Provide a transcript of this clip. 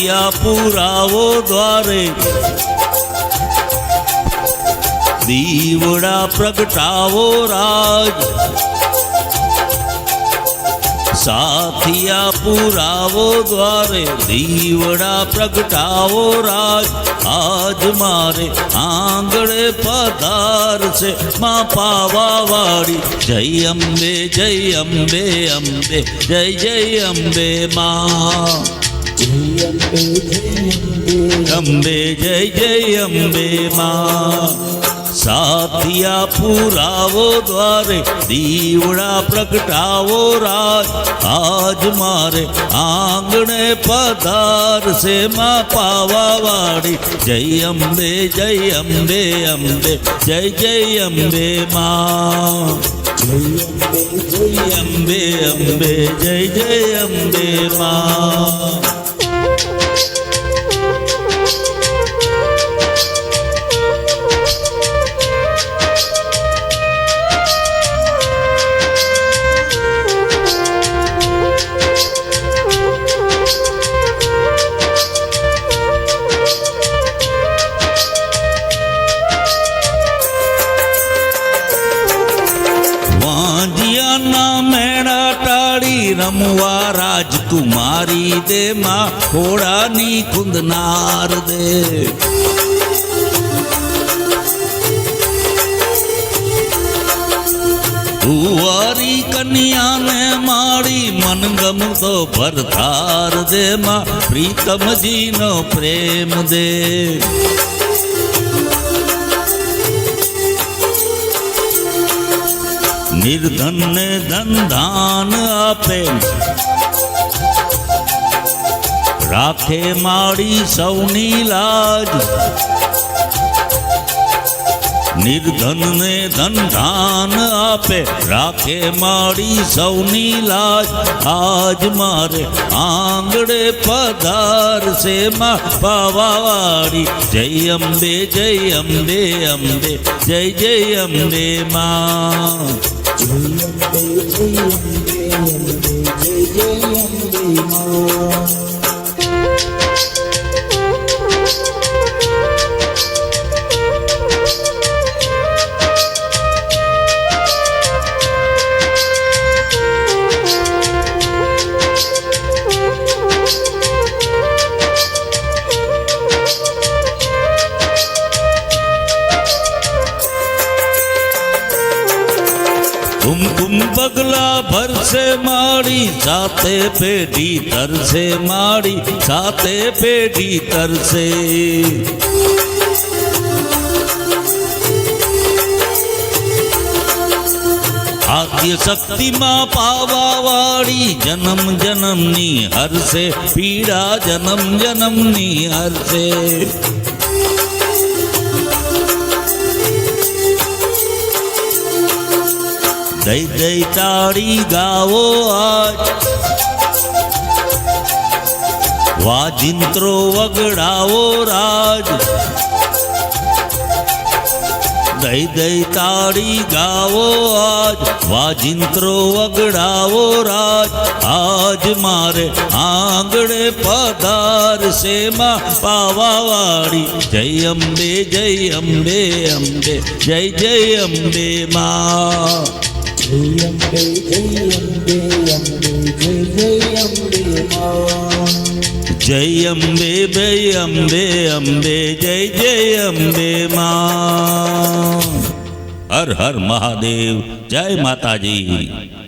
સાથિયા પુરાવો દ્વારે દીવડા પ્રગટાવો રાજ સાથિયા પુરાવો દ્વારે દીવડા પ્રગટાવો રાજ આજ મારે આંગણે પધાર છે માં પાવાવાળી જય અંબે અંબે જય જય અંબે માં અંબે જય જય અંબે માં સાથિયા પુરાવો દ્વારે દીવડા પ્રગટાવો રાજ આજ મારે આંગણે પધાર છે માં પાવાવાળી જય અંબે અંબે જય જય અંબે માં જય અંબે જય જય અંબે માં રમવા રાજકુમારી દે માં ઘોડાની કુંદનાર દે કુંવારી કન્યાને માડી મનગમ તો ભરતાર દે માં પ્રીતમજીનો પ્રેમ દે નિર્ધન ને ધન ધાન આપે રાખે માડી સૌની લાજ નિર્ધન ને ધન ધાન આપે રાખે માડી સૌની લાજ આજ મારે આંગણે પધાર છે માં પાવાવાળી જય અંબે જય જય અંબે માં કુમકુમ પગલા ભરસે માડી સાથે પેઢી તરસે માડી સાથે પેઢી તરસે આદ્ય શક્તિમાં પાવાવાળી જન્મ જન્મની હરસે પીડા જન્મ જન્મની હરસે દઈ દઈ તાળી ગાવો આજ વાજિંત્રો વગડાવો રાજ દઈ દઈ તાળી ગાવો આજ વાજિંત્રો વગડાવો રાજ આજ મારે આંગણે પધાર છે માં પાવાવાળી જય અંબે જય જય અંબે માં જય અંબે જય અંબે જય જય અંબે માં હર હર મહાદેવ જય માતાજી।